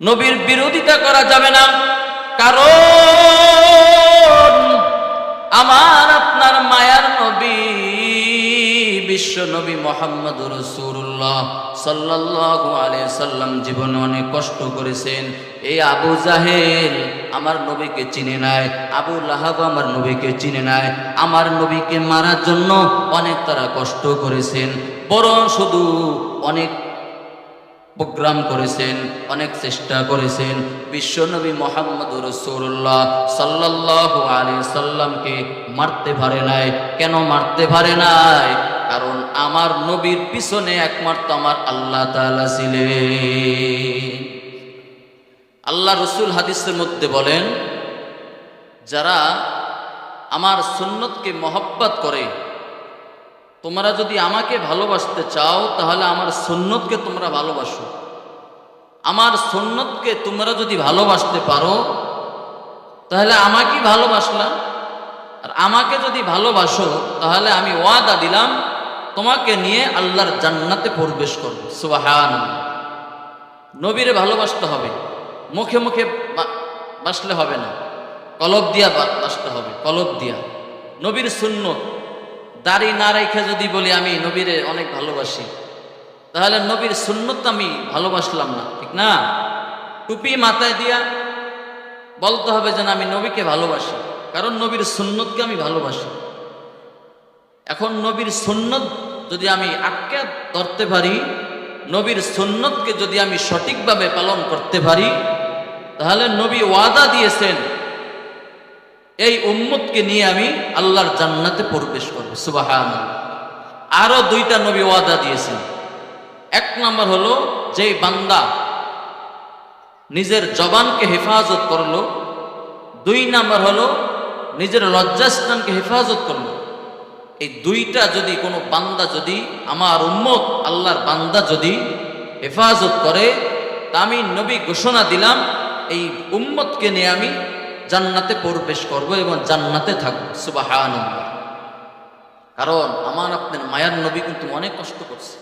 নবীর বিরোধিতা করা যাবে না, কারণ আমার আপনার মায়ার নবী বিশ্ব নবী মুহাম্মদুর রাসূলুল্লাহ সাল্লাল্লাহু আলাইহি সাল্লাম জীবনে অনেক কষ্ট করেছেন। এই আবু জাহেল আমার নবীকে চিনে নাই, আবু লাহাব আমার নবীকে চিনে নাই। আমার নবীকে মারার জন্য অনেক তারা কষ্ট করেছেন, বরং শুধু অনেক প্রোগ্রাম করেছেন, অনেক চেষ্টা করেছেন। বিশ্ব নবী মুহাম্মদুর রাসূলুল্লাহ সাল্লাল্লাহু আলাইহি সাল্লামকে মারতে পারে নাই। কেন মারতে পারে নাই? কারণ আমার নবীর পিছনে একমাত্র আমার আল্লাহ তাআলা ছিলেন। আল্লাহ রসুল হাদিসের মধ্যে বলেন, যারা আমার সুন্নতকে মহব্বত করে, তোমরা যদি আমাকে ভালোবাসতে চাও তাহলে আমার সুন্নতকে তোমরা ভালোবাসো। আমার সুন্নতকে তোমরা যদি ভালোবাসতে পারো তাহলে আমাকেই ভালোবাসলাম। আর আমাকে যদি ভালোবাসো তাহলে আমি ওয়াদা দিলাম তোমাকে নিয়ে আল্লাহর জান্নাতে প্রবেশ করব। সুবহানাল্লাহ। নবীরে ভালোবাসতে হবে, মুখে মুখে বাসলে হবে না, কলব দিয়া বাসতে হবে, কলব দিয়া। নবীর সুন্নত দাড়ি না রেখে যদি বলি আমি নবীরে অনেক ভালোবাসি, তাহলে নবীর সুন্নত আমি ভালোবাসলাম না, ঠিক না? টুপি মাথায় দিয়া বলতে হবে যেন আমি নবীকে ভালোবাসি, কারণ নবীর সুন্নতকে আমি ভালোবাসি। এখন নবীর সুন্নত যদি আমি আঁকড়ে ধরতে পারি, নবীর সুন্নতকে যদি আমি সঠিকভাবে পালন করতে পারি, তাহলে নবী ওয়াদা দিয়েছেন এই উম্মতকে নিয়ে আমি আল্লাহর জান্নাতে প্রবেশ করব। সুবহানাল্লাহ। আরো দুইটা নবী ওয়াদা দিয়েছেন। এক নম্বর হলো, যেই বান্দা নিজের জবানকে হেফাজত করলো। দুই নম্বর হলো, নিজের লজ্জাস্থানকে হেফাজত করলো। এই দুইটা যদি কোনো বান্দা, যদি আমার উম্মত আল্লাহর বান্দা যদি হেফাজত করে, তা আমি নবী ঘোষণা দিলাম এই উম্মতকে নিয়ে আমি জান্নাতে প্রবেশ করব এবং জান্নাতে থাকবো। সুবহানাল্লাহ। কারণ আমার আপনার মায়ার নবী কিন্তু অনেক কষ্ট করছে,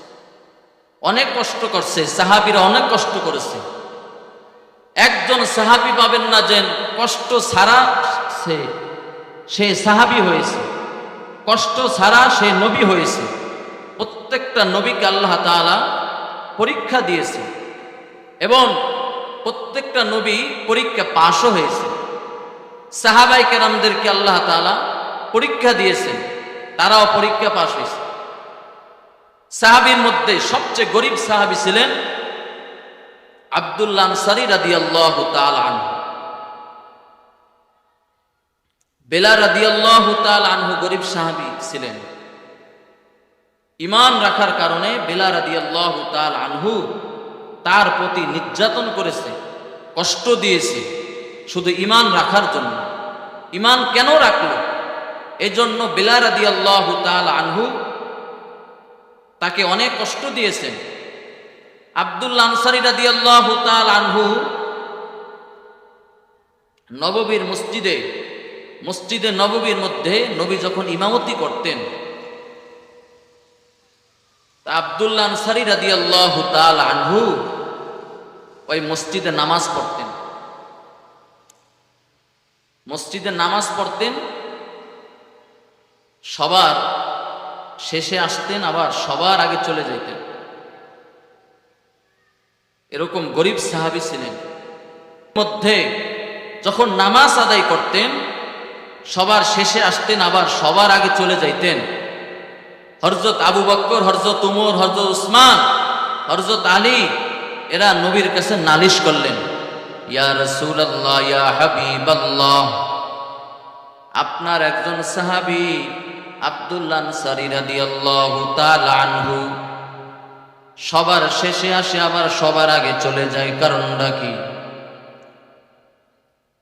অনেক কষ্ট করছে, সাহাবীরা অনেক কষ্ট করেছে। একজন সাহাবী পাবেন না যে কষ্ট ছাড়া সে সাহাবী হয়েছে, কষ্ট ছাড়া সে নবী হয়েছে। প্রত্যেকটা নবীকে আল্লাহ তাআলা পরীক্ষা দিয়েছে এবং প্রত্যেকটা নবী পরীক্ষা পাশও হয়েছে। সাহাবায়ে কেরামদেরকে আল্লাহ তাআলা পরীক্ষা দিয়েছেন, তারাও পরীক্ষা পাশ হয়েছে। সাহাবীর মধ্যে সবচেয়ে গরিব সাহাবী ছিলেন আব্দুল্লাহ আনসারী রাদিয়াল্লাহু তাআলা আনহু। বেলাল রাদিয়াল্লাহু তাআলা আনহু গরিব সাহাবী ছিলেন। ঈমান রাখার কারণে বেলাল রাদিয়াল্লাহু তাআলা আনহু তার প্রতি নির্যাতন করেছে, কষ্ট দিয়েছে, শুধু ঈমান রাখার জন্য। ঈমান কেন রাখলো? এজন্য বেলাল রাদিয়াল্লাহু তাআলা আনহু তাকে অনেক কষ্ট দিয়েছেন। আব্দুল্লাহ আনসারী রাদিয়াল্লাহু তাআলা আনহু নববীর মসজিদে নববীর মধ্যে নবী যখন ইমামতি করতেন, তা আব্দুল্লাহ আনসারী রাদিয়াল্লাহু তাআলা আনহু ওই মসজিদে নামাজ পড়তেন। মসজিদে নামাজ পড়তেন, সবার শেষে আসতেন, আবার সবার আগে চলে যেতেন। এরকম গরিব সাহাবী ছিলেন। মধ্যে যখন নামাজ আদায় করতেন, সবার শেষে আসতেন, আবার সবার আগে চলে যাইতেন। হযরত আবু বকর, হযরত উমর, হযরত উসমান, হযরত আলী এরা নবীর কাছে নালিশ করলেন, ইয়া রাসূলুল্লাহ, ইয়া হাবিবাল্লাহ, আপনার একজন সাহাবী আব্দুল্লাহ আনসারী রাদিয়াল্লাহু তাআলা আনহু সবার শেষে আসে, আবার সবার আগে চলে যায়, কারণটা কি?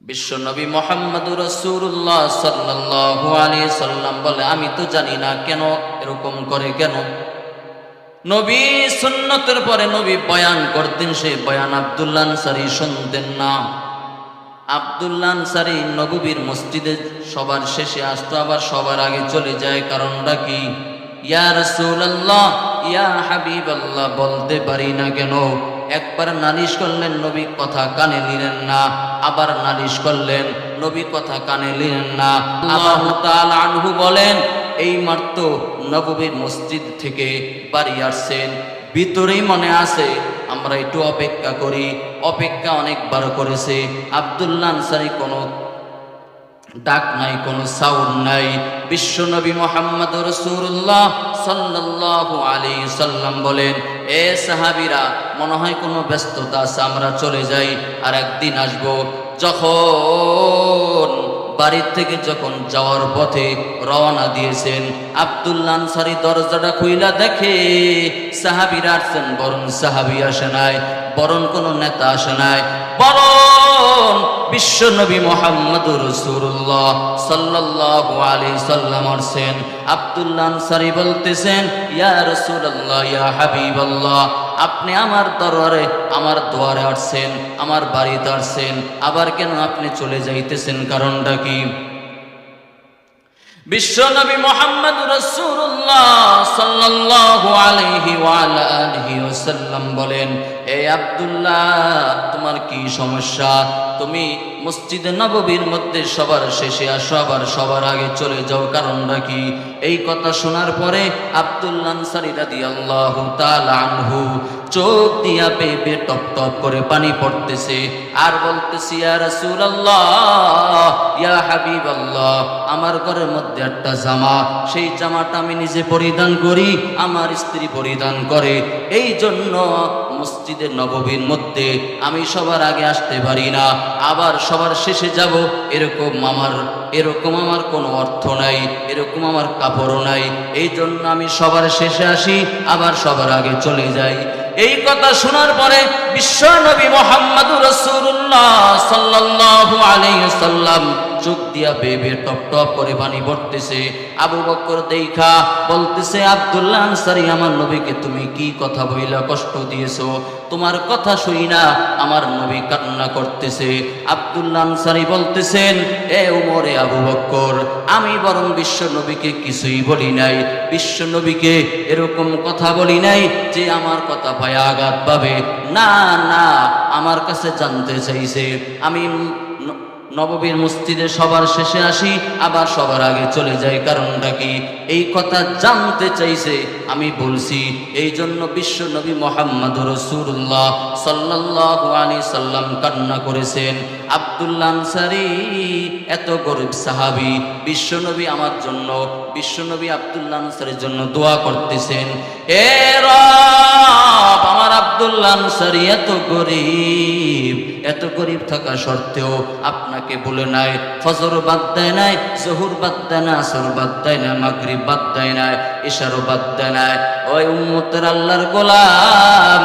বিশ্ব নবী মুহাম্মদুর রাসূলুল্লাহ সাল্লাল্লাহু আলাইহি সাল্লাম বলে, আমি তো জানি না কেন এরকম করে। কেন? নবী সুন্নতের পরে নবী বয়ান করতেন, সেই বয়ান আব্দুল্লাহ আনসারী শুনতেন না। আব্দুল্লাহ আনসারী নববীর মসজিদে সবার শেষে আসতো, আবার সবার আগে চলে যায়, কারণটা কি? ইয়া রাসূলুল্লাহ, ইয়া হাবিবাল্লাহ বলতে পারি না কেন? একবার নালিশ করলেন, নবী কথা কানে নিলেন না, আবার নালিশ করলেন, নবী কথা কানে নিলেন না। আল্লাহু তাআলা আনহু বলেন, এই মাত্র নববীর মসজিদ থেকে বাড়ি আসছেন, ভিতরেই মনে আছে আমরা একটু অপেক্ষা করি। অপেক্ষা অনেকবার করেছে, আব্দুল্লাহ আনসারী কোনো ডাক নাই, কোনো সাউন্ড নাই। বিশ্বনবী মুহাম্মদ রাসূলুল্লাহ সাল্লাল্লাহু আলাইহি সাল্লাম বলেন, এ সাহাবীরা, মনে হয় কোনো ব্যস্ততা আছে, আমরা চলে যাই, আর একদিন আসবো। যখন বাড়ির থেকে যখন যাওয়ার পথে রওনা দিয়েছেন, আব্দুল্লাহ আনসারী দরজাটা খুইলা দেখে সাহাবীরা আসছেন, বরং সাহাবী আসে নাই, বরং কোনো নেতা আসে নাই, বরং বিশ্বনবী মুহাম্মদুর রাসূলুল্লাহ সাল্লাল্লাহু আলাইহি সাল্লাম আসছেন। আব্দুল্লাহ আনসারী বলতেছেন, ইয়া রাসূলুল্লাহ, ইয়া হাবিবাল্লাহ, আপনি আমার দরবারে, আমার দুয়ারে আসছেন, আমার বাড়িতে আসছেন, আবার কেন আপনি চলে যাইতেছেন, কারণটা কি? বিশ্বনবী মুহাম্মদ রাসূলুল্লাহ সাল্লাল্লাহু আলাইহি ওয়া আলা আলিহি ওয়াসাল্লাম বলেন, এ আব্দুল্লাহ, তোমার কি সমস্যা? তুমি মসজিদে নববীর মধ্যে সবার শেষে আসো, আবার সবার আগে চলে যাও, কারণটা কি? এই কথা শোনার পরে আব্দুল্লাহ আনসারী রাদিয়াল্লাহু তাআলা আনহু চোখ দিয়া বেয়ে টপ টপ করে পানি পড়তেছে, আর বলতেছে, ইয়া রাসূলুল্লাহ, ইয়া হাবিবাল্লাহ, আমার ঘরের মধ্যে একটা জামা, সেই জামাটা আমি নিজে পরিধান করি, আমার স্ত্রী পরিধান করে, এই জন্য মসজিদের নববীর মধ্যে আমি সবার আগে আসতে পারি না, আবার সবার শেষে যাব, এরকম আমার কোনো অর্থ নাই, এরকম আমার কাপড়ও নাই, এই জন্য আমি সবার শেষে আসি, আবার সবার আগে চলে যাই। এই কথা শোনার পরে বিশ্বনবী মুহাম্মদুর রাসূলুল্লাহ সাল্লাল্লাহু আলাইহি ওয়াসাল্লাম চোখ দিয়া বেয়ে টপ টপ করে পানি পড়তেছে। আবু বকর দেখা বলতেছে, আব্দুল্লাহ আনসারী, আমার নবীকে তুমি কি কথা বইলা কষ্ট দিয়েছো? তোমার কথা শুই না আমার নবী কান্না করতেছে। আব্দুল্লাহ আনসারী বলতেছেন, এ উমরে আবু বকর, আমি বরং বিশ্ব নবীকে কিছুই বলি নাই, বিশ্ব নবীকে এরকম কথা বলি নাই যে আমার কথা ভয়ে আঘাত পাবে, না না, আমার কাছে জানতে চাইছে আমি নববীর মসজিদে সবার শেষে আসি, আবার সবার আগে চলে যাই, কারণটা কি? এই কথা জানতে চাইছে, আমি বলছি, এই জন্য বিশ্ব নবী মুহাম্মদুর রাসূলুল্লাহ সাল্লাল্লাহু আলাইহি সাল্লাম কান্না করেছেন। আব্দুল্লাহ আনসারী এত গরিব সাহাবী, বিশ্বনবী আমার জন্য, বিশ্বনবী আব্দুল্লাহ আনসারীর জন্য দোয়া করতেছেন, এ রব, আমার আব্দুল্লাহ আনসারী এত গরিব থাকা সত্ত্বেও আপনাকে বলে নাই, ফজর বাদ দেয় নাই, জোহর বাদ দেয় না, আসর বাদ দেয় না, মাগরিব বাদ দেয় না, ইশারও বাদ দেয় না। ওই উম্মতের আল্লাহর গোলাম,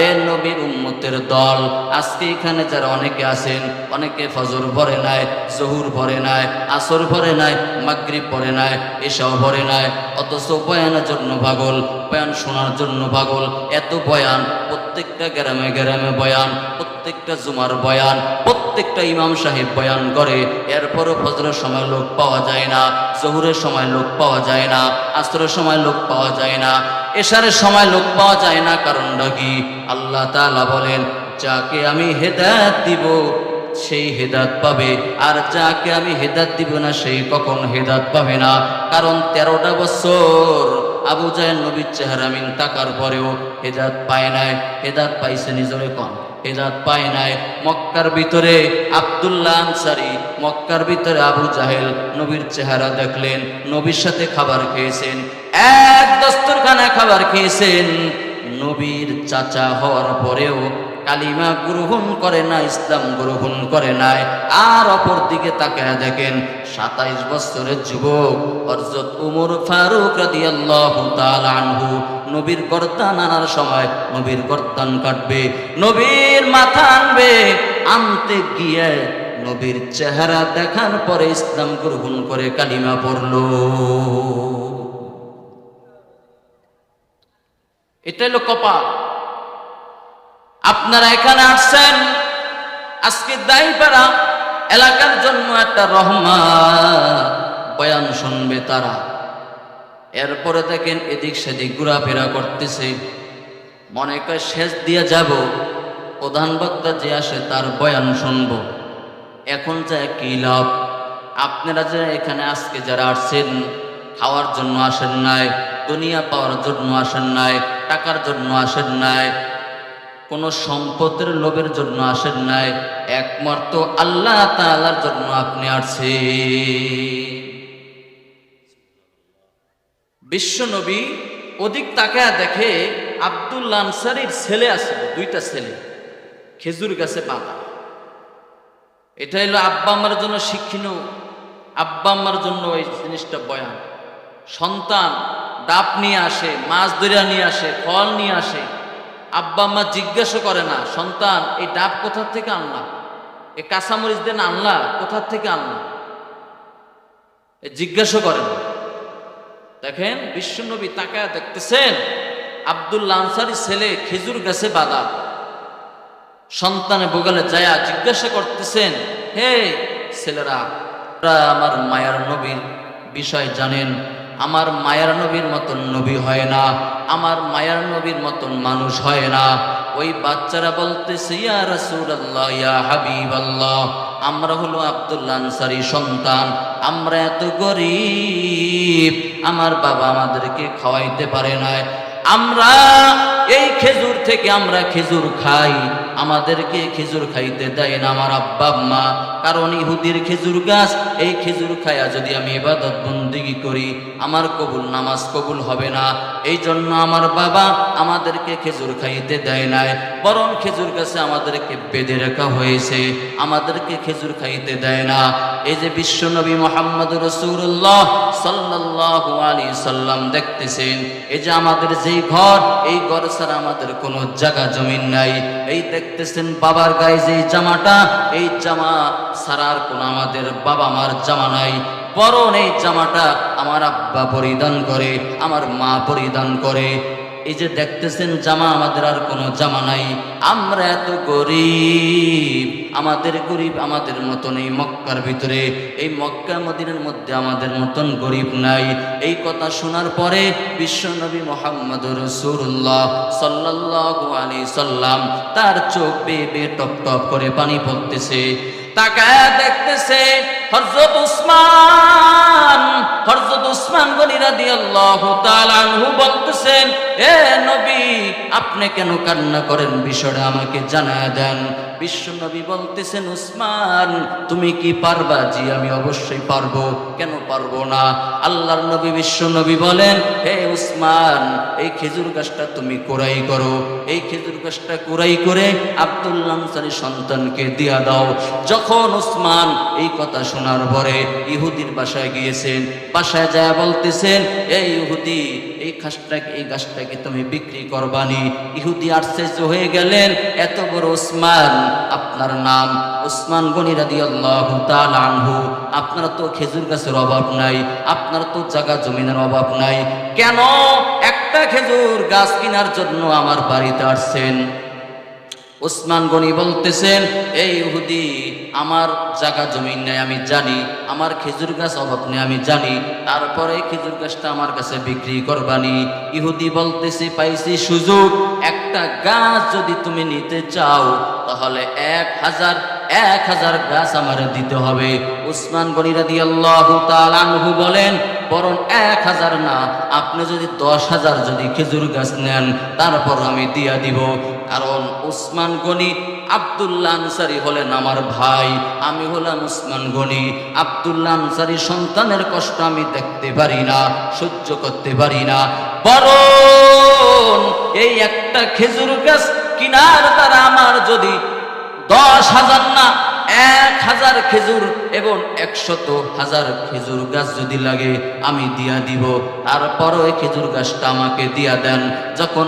এ নবীর উম্মতের দল, আজকে এখানে যারা অনেকে আছেন, অনেকে ফজর পড়ে নাই, জোহর পড়ে নাই, আসর পড়ে নাই, মাগরিব পড়ে নাই, ইশাও পড়ে নাই, অথচ বয়ানের জন্য পাগল, বয়ান শোনার জন্য পাগল, এত বয়ান, প্রত্যেকটা গ্রামে গ্রামে বয়ান, প্রত্যেকটা জুমার বয়ান, প্রত্যেকটা ইমাম সাহেব বয়ান করে, এরপরও ফজরের সময় লোক পাওয়া যায় না, জোহরের সময় লোক পাওয়া যায় না, আসরের সময় লোক পাওয়া যায় না, এশারের সময় লোক পাওয়া যায় না, কারণটা কি? আল্লাহ তাআলা বলেন, যাকে আমি হেদায়েত দিব সেই হেদায়েত পাবে, আর যাকে আমি হেদায়েত দিব না সেই কখনো হেদায়েত পাবে না। কারণ 13টা বছর আবু জাহেল নবীর চেহারা মিন তাকার পরেও হেদায়েত পায় নাই। হেদায়েত পাইছে নিজরে কম, হেদায়েত পায় নাই। মক্কার ভিতরে আব্দুল্লাহ আনসারী, মক্কার ভিতরে আবু জাহেল নবীর চেহারা দেখলেন, নবীর সাথে খাবার খেয়েছেন, এক দস্তরখানায় খাবার খেয়েছেন, নবীর চাচা হওয়ার পরেও কালিমা গ্রহণ করে না, ইসলাম গ্রহণ করে নাই। আর অপর দিকে তাকায় দেখেন 27 বছরের যুবক হযরত উমর ফারুক রাদিয়াল্লাহু তাআলা আনহু নবীর গর্দান আনার সময় নবীর গর্দান কাটবে, নবীর মাথা আনবে, আনতে গিয়ে নবীর চেহারা দেখার পরে ইসলাম গ্রহণ করে কালিমা পড়লো। এটা হলো কপাল। আপনারা এখানে আসছেন, আজকে দাইপাড়া এলাকার জন্য একটা রহমত বয়ান শুনবে তারা, এরপরে দেখেন এদিক সেদিক ঘোরাফেরা করতেছে, মনে করে শেষ দিয়ে যাব, প্রধান বক্তা যে আসে তার বয়ান শুনবো। এখন যা কি লাভ? আপনারা যে এখানে আজকে যারা আসছেন, খাওয়ার জন্য আসেন নাই, দুনিয়া পাওয়ার জন্য আসেন নাই, টাকার জন্য আসেন নাই, কোন সম্পদের লোভের জন্য আসেন নাই, একমাত্র আল্লাহ তাআলার জন্য আপনি আসছেন। বিশ্ব নবী অধিক তাকায় দেখে আব্দুল্লাহ আনসারীর ছেলে আছে, দুইটা ছেলে খেজুর গাছে বাঁধা। এটা হলো আব্বা আম্মার জন্য শিক্ষণীয়, আব্বা আম্মার জন্য ওই জিনিসটা বয়ান। সন্তান ডাব নিয়ে আসে, মাছ ধরিয়া নিয়ে আসে, ফল নিয়ে আসে, আব্বা আম্মা জিজ্ঞাসা করে না সন্তান এই ডাব কোথা থেকে আনলা, এই কাঁচামরিচ দেন আনলা, কোথা থেকে আনলা, জিজ্ঞাসা করে না। দেখেন বিশ্বনবী তাকায় দেখতেছেন আব্দুল্লাহ আনসারী ছেলে খেজুর গাছে বাঁধা, সন্তানে বগলে যায়া জিজ্ঞাসা করতেছেন, হে ছেলেরা, আমার মায়ার নবীর বিষয় জানেন? আমার মায়ার নবীর মতন নবী হয় না, আমার মায়ার নবীর মতন মানুষ হয় না। ওই বাচ্চারা বলতেছে, ইয়া রাসূলুল্লাহ, ইয়া হাবিবাল্লাহ, আমরা হলো আব্দুল্লাহ আনসারী সন্তান, আমরা এত গরীব, আমার বাবা আমাদেরকে খাওয়াইতে পারে নাই, আমরা এই খেজুর থেকে আমরা খেজুর খাই, আমাদেরকে খেজুর খাইতে দেয় না আমার আব্বা আম্মা, কারণ ইহুদির খেজুর গাছ, এই খেজুর খায়া যদি আমি ইবাদত বন্দেগী করি আমার কবুল নামাজ কবুল হবে না, এই জন্য আমার বাবা আমাদেরকে খেজুর খাইতে দেয় নাই, বরং খেজুর গাছে আমাদেরকে বেঁধে রাখা হয়েছে, আমাদেরকে খেজুর খাইতে দেয় না। এই যে বিশ্ব নবী মুহাম্মদ রাসূলুল্লাহ সাল্লাল্লাহু আলাইহি সাল্লাম দেখতেছেন, এই যে আমাদের যেই ঘর, এই ঘর ছাড়া আমাদের কোনো জায়গা জমিন নাই, এই দেখতেছেন বাবার গায়ে যেই জামাটা, এই জামা ছাড়ার কোনো আমাদের বাবা মার জামা নাই, বরং এই জামাটা আমার আব্বা পরিধান করে, আমার মা পরিধান করে। এই যে দেখতেছেন জামা, আমাদের আর কোনো জামা নাই, আমরা এত গরিব, আমাদের গরিব আমাদের মতন এই মক্কার ভিতরে, এই মক্কা মদিনার মধ্যে আমাদের মতন গরিব নাই। এই কথা শোনার পরে বিশ্ব নবী মুহাম্মদুর রাসূলুল্লাহ সাল্লাল্লাহু আলাইহি সাল্লাম তার চোখ বেয়ে বেয়ে টপ টপ করে পানি পড়তেছে। তাকায় দেখতেছে হযরত উসমান গনি রাদিয়াল্লাহু তাআলা আনহু বলতেছেন, এ নবী আপনি কেন কান্না করেন, বিষয়টা আমাকে জানায় দেন। বিশ্ব নবী বলতেছেন, উসমান তুমি কি পারবা? জি আমি অবশ্যই পারবো, কেন পারবো না। আল্লাহর নবী বিশ্ব নবী বলেন, হে উসমান এই খেজুর গাছটা তুমি কুরাই করো, এই খেজুর গাছটা কুরাই করে আব্দুল্লাহ আনসারী সন্তানকে দিয়া দাও। যখন উসমান এই কথা শোনার পরে ইহুদির বাসায় গিয়েছেন, বাসায় যায় বলতেছেন, এই ইহুদি এই গাছটাকে তুমি বিক্রি করবানি। ইহুদি আশ্চর্য হয়ে গেলেন, এত বড় উসমান, আপনার নাম উসমান গনি রাদিয়াল্লাহু তাআলা আনহু, আপনার তো খেজুর গাছের অভাব নাই, আপনার তো জায়গা জমিনের অভাব নাই, কেন একটা খেজুর গাছ কেনার জন্য আমার বাড়িতে আসছেন? উসমান গনি বলতেছেন, এই ইহুদি আমার জায়গা জমিন নেই আমি জানি, আমার খেজুর গাছ অভাব নেই আমি জানি, তারপরে খেজুর গাছটা আমার কাছে বিক্রি করবানি। ইহুদি বলতেছে, পাইছি সুযোগ, একটা গাছ যদি তুমি নিতে চাও তাহলে 1000 গাছ আমার দিতে হবে। উসমান গনি রাদিয়াল্লাহু তাআলা আনহু বলেন, বরং 1000 না, আপনি যদি 10,000 যদি খেজুর গাছ নেন তারপর আমি দিয়া দিব। কারণ উসমান গনি আব্দুল্লাহ আনসারী হলেন আমার ভাই, আমি হলাম উসমান গনি। আব্দুল্লাহ আনসারী সন্তানের কষ্ট আমি দেখতে পারি না, সহ্য করতে পারি না, বরং এই একটা খেজুর গাছ কিনার দ্বারা আমার যদি 10,000 না 1000 খেজুর এবং 100,000 খেজুর গাছ যদি লাগে আমি দিয়া দিব, তারপরও এই খেজুর গাছটা আমাকে দিয়া দেন। যখন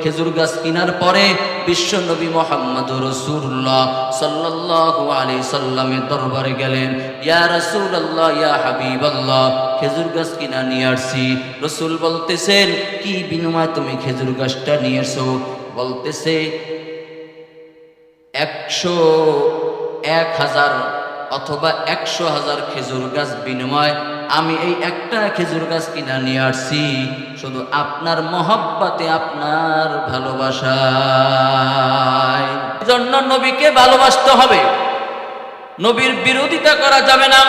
খেজুর গাছ কেনার পরে বিশ্ব নবী মুহাম্মদুর রাসূলুল্লাহ সাল্লাল্লাহু আলাইহি সাল্লামের দরবারে গেলেন, ইয়া রাসূলুল্লাহ, ইয়া হাবিবাল্লাহ, খেজুর গাছ কিনা নিয়ে আসছি। রাসূল বলতেছেন, কি বিনিময়ে তুমি খেজুর গাছটা নিয়ে এসো? বলতেছে 1000 অথবা 100,000 খেজুর গাছ বিনিময় আমি এই একটা খেজুর গাছ কিনা নিয়ে আসছি শুধু আপনার মহব্বতে, আপনার ভালোবাসায়। জন্য নবীকে ভালোবাসতে হবে, নবীর বিরোধিতা করা যাবে না।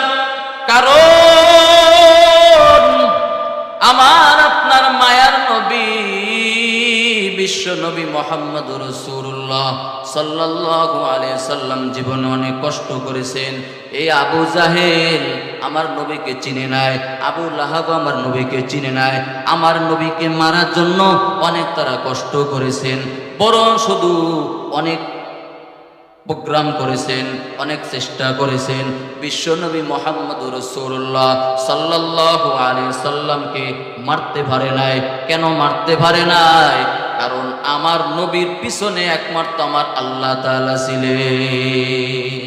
কারণ আমার আপনার মায়ার নবী, বিশ্ব নবী মুহাম্মদুর রাসূলুল্লাহ সাল্লাল্লাহু আলাইহি সাল্লাম জীবনে অনেক কষ্ট করেছেন। এই আবু জাহেল আমার নবীকে চিনে নাই, আবু লাহাব আমার নবীকে চিনে নাই। আমার নবীকে মারার জন্য অনেক তারা কষ্ট করেছেন, বরং শুধু অনেক প্রোগ্রাম করেছেন, অনেক চেষ্টা করেছেন। বিশ্ব নবী মুহাম্মদুর রাসূলুল্লাহ সাল্লাল্লাহু আলাইহি সাল্লামকে মারতে পারে নাই। কেন মারতে পারে নাই? কারণ আমার নবীর পিছনে একমাত্র আমার আল্লাহ তাআলা ছিলেন।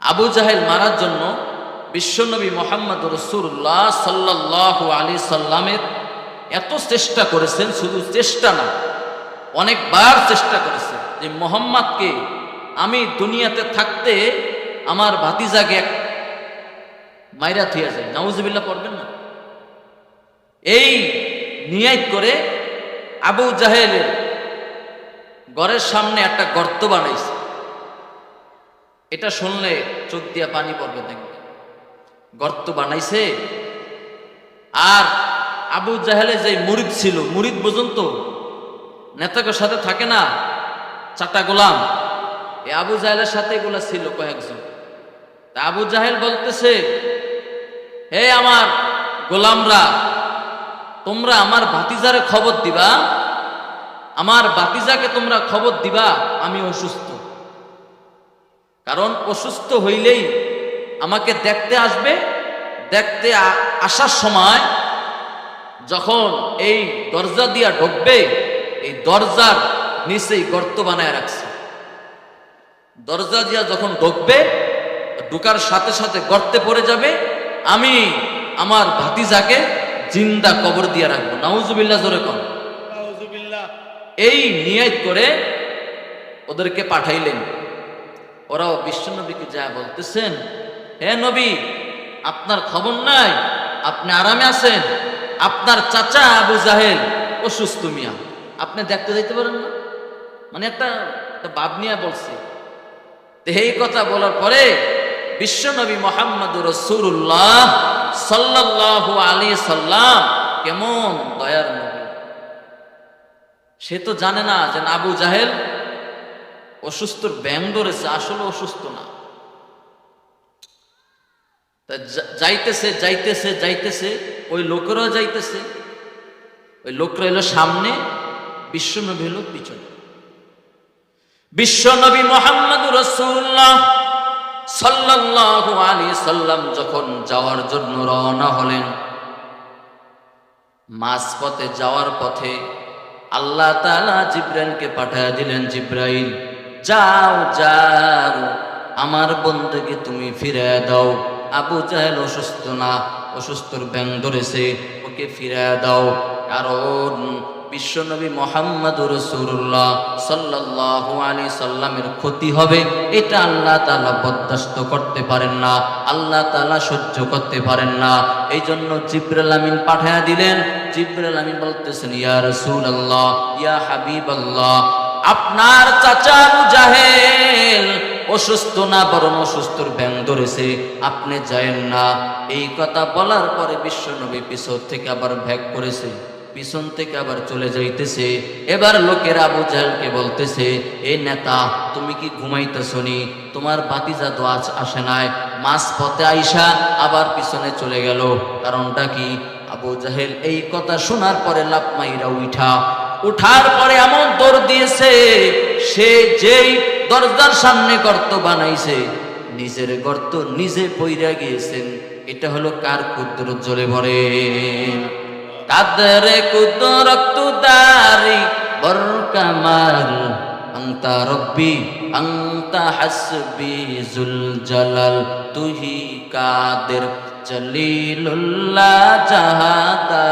আবু জাহেল মারার জন্য বিশ্বনবী মুহাম্মদুর রাসূলুল্লাহ সাল্লাল্লাহু আলাইহি সাল্লামের এত চেষ্টা করেছেন, শুধু চেষ্টা না, অনেকবার চেষ্টা করেছেন যে মুহাম্মদকে আমি দুনিয়াতে থাকতে আমার ভাতিজাকে মাইরা থিয়া যায়, নাউজুবিল্লাহ পড়বেন না, এই নিয়াত করে আবু জাহেলের ঘরের সামনে একটা গর্ত বানাইছে। এটা শুনলে চোখ দিয়া পানি পড়বে, দেখবে গর্ত বানাইছে। আর আবু জাহেলে যে মুরিদ ছিল, মুরিদ পর্যন্ত নেতাদের সাথে থাকে না, চাটা গোলাম, এই আবু জাহেলের সাথে এগুলা ছিল কয়েকজন। তা আবু জাহেল বলতেছে, হে আমার গোলামরা, তোমরা আমার ভাতিজারে খবর দিবা, আমার ভাতিজাকে তোমরা খবর দিবা আমি অসুস্থ। কারণ অসুস্থ হইলেই আমাকে দেখতে আসবে, দেখতে আসার সময় যখন এই দরজা দিয়া ঢুকবে, এই দরজার নিচেই গর্ত বানায় রাখছে। দরজা দিয়া যখন ঢুকবে, ঢুকার সাথে সাথে গর্তে পড়ে যাবে, আমি আমার ভাতিজাকে জিন্দা কবর দিয়ে রাখবো। নাউজুবিল্লাহ, জোরে কর নাউজুবিল্লাহ। এই নিয়ত করে ওদেরকে পাঠাইলেন। ওরাও বিশ্বনবীকে যা বলতেছেন, হে নবী, আপনার খবর নাই, আপনি আরামে আছেন, আপনার চাচা আবু জাহেল অসুস্থ, মিয়া আপনি দেখতে যাইতে পারেন না। মানে একটা বাব নিয়ে বলছে। এই কথা বলার পরে বিশ্বনবী মুহাম্মদুর রাসূলুল্লাহ সাল্লাল্লাহু আলাইহি সাল্লাম কেমন দয়ার নবী, সে তো জানে না যে আবু জাহেল অসুস্থর ব্যাং ধরেছে, আসলে অসুস্থ না। তা যাইতেছে যাইতেছে যাইতেছে, ওই লোকেরাও যাইতেছে, ওই লোকরা এলো সামনে, বিশ্বনবী হলো পিছনে। বিশ্বনবী মুহাম্মদুর রাসূলুল্লাহ সাল্লাল্লাহু আলাইহি সাল্লাম যখন যাওয়ার জন্য রওনা হলেন, মাঝপথে যাওয়ার পথে আল্লাহ তাআলা জিবরাইলকে পাঠিয়ে দিলেন, জিবরাইল যাও যাও, আমার বন্ধুকে তুমি ফিরিয়ে দাও। আবু জাহেল অসুস্থ না, অসুস্থর ব্যাং ধরেছে, ওকে ফিরিয়ে দাও। কারণ বিশ্বনবী মুহাম্মদুর রাসূলুল্লাহ সাল্লাল্লাহু আলাইহি সাল্লামের ক্ষতি হবে, এটা আল্লাহ তাআলা বরদাস্ত করতে পারেন না, আল্লাহ তাআলা সহ্য করতে পারেন না। এই জন্য জিবরাইল আমিন পাঠিয়ে দিলেন। জিবরাইল আমিন বলতেছেন, ইয়া রাসূলুল্লাহ, ইয়া হাবিবাল্লাহ, আপনার চাচা আবু জাহেল অসুস্থ না, বরং অসুস্থর ব্যাং ধরেছে, আপনি যায়েন না। এই কথা বলার পরে বিশ্বনবী পিছন থেকে আবার ভ্যাগ করেছে, পিছন থেকে আবার চলে যাইতেছে। এবার লোকেরা আবু জাহেলকে বলতেছে, এই নেতা, তুমি কি ঘুমাইতেছো নি? তোমার ভাতিজা তো আজ আসে নাই, মাঝ পথে আইসা আবার পিছনে চলে গেল, কারণটা কি? আবু জাহেল এই কথা শোনার পরে লাফ মাইরা উঠার পরে এমন দৌড় দিয়েছে, সে যেই দরজার সামনে গর্ত বানাইছে, নিজের গর্ত নিজে পইরা গিয়েছেন। এটা হলো কার কুদরত? জোরে বলে কাদরে কুদরত দারি বর কামাল, আনতা রব্বি আনতা হাসবি জুল জালাল, তুহি কাদের জলিলুল্লাহ জাহাদা,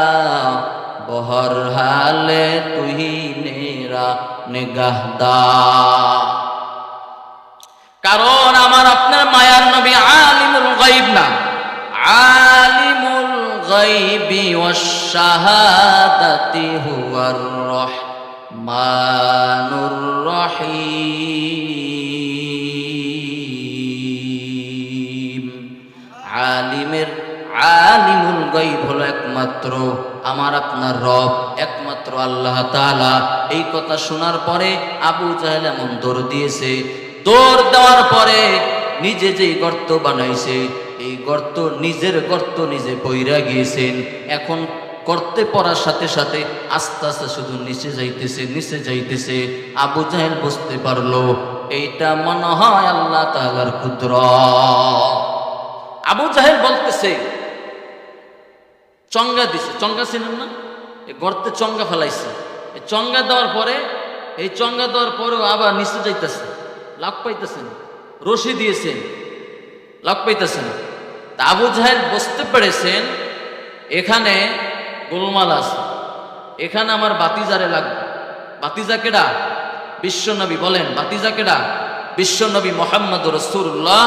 বহর হালে তুহি নেরা নিগাহদা। কারণ আমার আপনার মায়ার নবী আলিমুল গায়ব না, আলিমুল গায়বি ওয়াশ শাহাদাতি হুয়ার রহমানুর রহিম। আলিমুল গায়ব হলো একমাত্র আমার আপনার রব, একমাত্র আল্লাহ তাআলা। এই কথা শোনার পরে আবু জাহেল এমন দৌড় দিয়েছে, দৌড় দেওয়ার পরে নিজে যেই গর্ত বানাইছে, এই গর্ত, নিজের গর্ত নিজে পইরা গিয়েছেন। এখন গর্তে পড়ার সাথে সাথে আস্তে আস্তে শুধু নিচে যাইতেছে। আবু জাহেল বুঝতে পারলো এইটা মনে হয় আল্লাহ তাআলার কুদরত। আবু জাহেল বলতেছে, চঙ্গা দিছে, চঙ্গা ছিলেন না, এই গর্তে চঙ্গা ফেলাইছে। এই চঙ্গা দেওয়ার পরেও আবার নিচে যাইতেছে, লাভ পাইতেছেন, রশি দিয়েছেন, লাভ পাইতেছেন। তা আবু জাহেল বুঝতে পেরেছেন এখানে গোলমাল আছে, এখানে আমার বাতিজারে লাগবে। বাতিজা কেডা? বিশ্বনবী। বলেন বাতিজা কেডা? বিশ্বনবী মুহাম্মদুর রাসূলুল্লাহ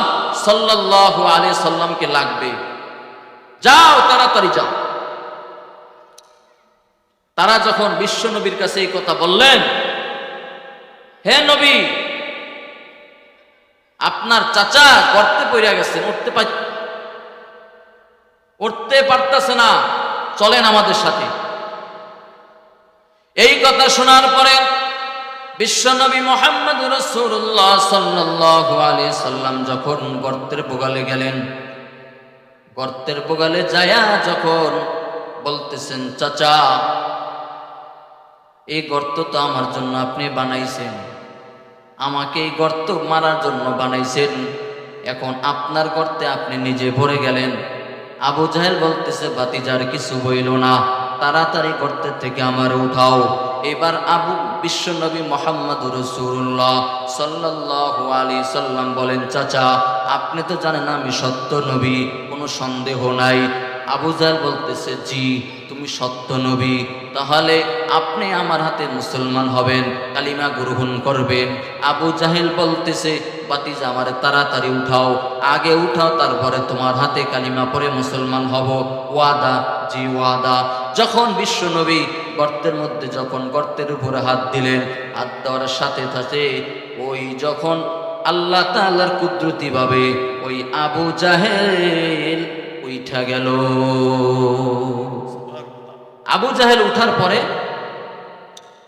সাল্লাল্লাহু আলাইহি সাল্লামকে লাগবে। যাও, তাড়াতাড়ি যাও। তারা যখন বিশ্বনবীর কাছে এই কথা বললেন, হে নবী, আপনার চাচা গর্তে পড়ে গেছেন, উঠতে পারতেছে না, চলেন আমাদের সাথে। এই কথা শোনার পরে বিশ্বনবী মুহাম্মদুর রাসূলুল্লাহ সাল্লাল্লাহু আলাইহি সাল্লাম যখন গর্তের বোগালে গেলেন, গর্তের বোগালে যায়া যখন বলতেছেন, চাচা এই গর্ত তো আমার জন্য আপনি বানাইছেন, আমাকে এই গর্ত মারার জন্য বানাইছেন, এখন আপনার গর্তে আপনি নিজে পড়ে গেলেন। আবু জাহেল বলতেছে, ভাতিজার কিছু বইল না, তাড়াতাড়ি গর্তের থেকে আমার উঠাও। এবার বিশ্বনবী মুহাম্মদুর রাসূলুল্লাহ সাল্লাল্লাহু আলাইহি সাল্লাম বলেন, চাচা আপনি তো জানেন আমি সত্য নবী, কোনো সন্দেহ নাই। আবু জাহেল বলতেছে, জি তুমি সত্য নবী, তাহলে আপনি আমার হাতে মুসলমান হবেন, কালিমা গ্রহণ করবেন। আবু জাহেল বলতেছে, ভাতিজা আমারে তাড়াতাড়ি উঠাও, আগে উঠাও, তারপরে তোমার হাতে কালিমা পড়ে মুসলমান হব। ওয়াদা? জি ওয়াদা। যখন বিশ্বনবী গর্তের মধ্যে, যখন গর্তের উপরে হাত দিলেন, হাত দেওয়ার সাথে সাথে ওই যখন আল্লাহ তাআলার কুদরতি ভাবে ওই আবু জাহেল উঠা গেল। আবু জাহেল উঠার পরে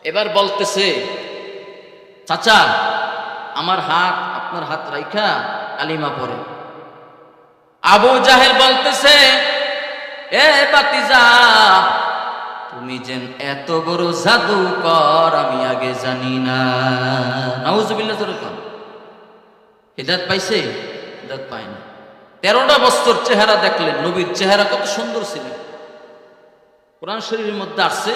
এবার বলতেছে, চাচা আমার হাত, আপনার হাত রাইখা কালিমা পড়ে। আবু জাহেল বলতেছে, এ ভাতিজা তুমি যেন এত বড় জাদুকর আমি আগে জানি না। নাউজুবিল্লাহ। হিদায়াত পাইছে? হিদায়াত পায় না। 13টা বছর চেহারা দেখলেন, নবীর চেহারা কত সুন্দর ছিল। কোরআন শরীফের মধ্যে আসছে,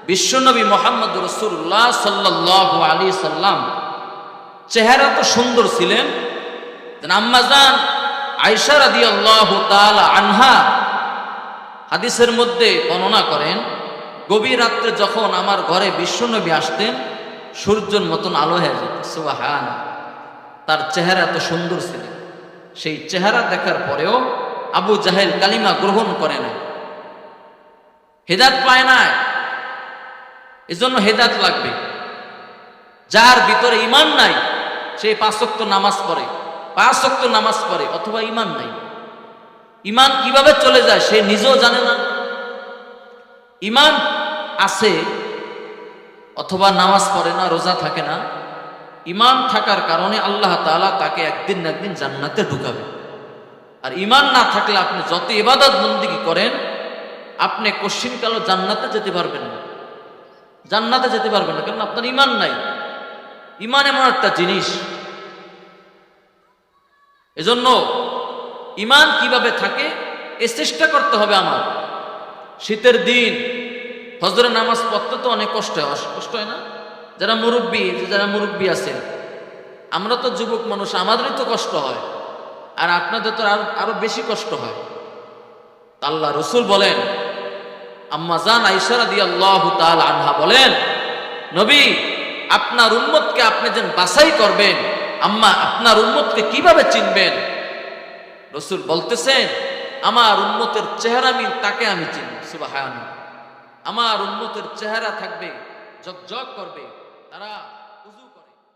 বিশ্বনবী মুহাম্মদুর রাসূলুল্লাহ সাল্লাল্লাহু আলাইহি সাল্লাম চেহারা তো সুন্দর ছিলেন। আম্মা জান আয়েশা রাদিয়াল্লাহু তাআলা আনহা হাদিসের মধ্যে বর্ণনা করেন, গভীর রাত্রে যখন আমার ঘরে বিশ্বনবী আসতেন, সূর্যের মতন আলো হয়ে যেত। সুবহানাল্লাহ। তার চেহারা এত সুন্দর ছিল। সেই চেহারা দেখার পরেও আবু জাহেল কালিমা গ্রহণ করে না, হিদায়াত পায় না। এজন্য হিদায়াত লাগবে। যার ভিতরে ঈমান নাই সে 5 ওয়াক্ত নামাজ পড়ে, অথবা ঈমান নাই। ঈমান কিভাবে চলে যায় সে নিজেও জানে না। ঈমান আছে অথবা নামাজ পড়ে না, রোজা থাকে না। ঈমান থাকার কারণে আল্লাহ তাআলা তাকে একদিন না একদিন জান্নাতে ঢুকাবে। আর ঈমান না থাকলে আপনি যত ইবাদত বন্দেগী করেন, আপনি কোশ্চিনকালও জান্নাতে যেতে পারবেন না। কারণ আপনার ঈমান নাই। ঈমান এমন একটা জিনিস, এজন্য ঈমান কিভাবে থাকে এই চেষ্টা করতে হবে আমার। শীতের দিন ফজরের নামাজ পড়তে তো অনেক কষ্ট হয় না? যারা মুরব্বী আছেন, আমরা তো যুবক মানুষ, আমাদেরই তো কষ্ট হয়, আর আপনাদের তো আরো বেশি কষ্ট হয়। আল্লাহ রসুল বলেন, আম্মা জান আয়েশা রাদিয়াল্লাহু তাআলা আনহা বলেন, নবী আপনার উম্মতকে আপনি যেন বাছাই করবেন, আম্মা আপনার উম্মতকে কিভাবে চিনবেন? রাসূল বলতেছেন আমার উম্মতের চেহারা তাকে আমি চিনি। সুবহানাল্লাহ। আমার উম্মতের চেহারা থাকবে, ঝকঝক করবে, তারা উযু করবে।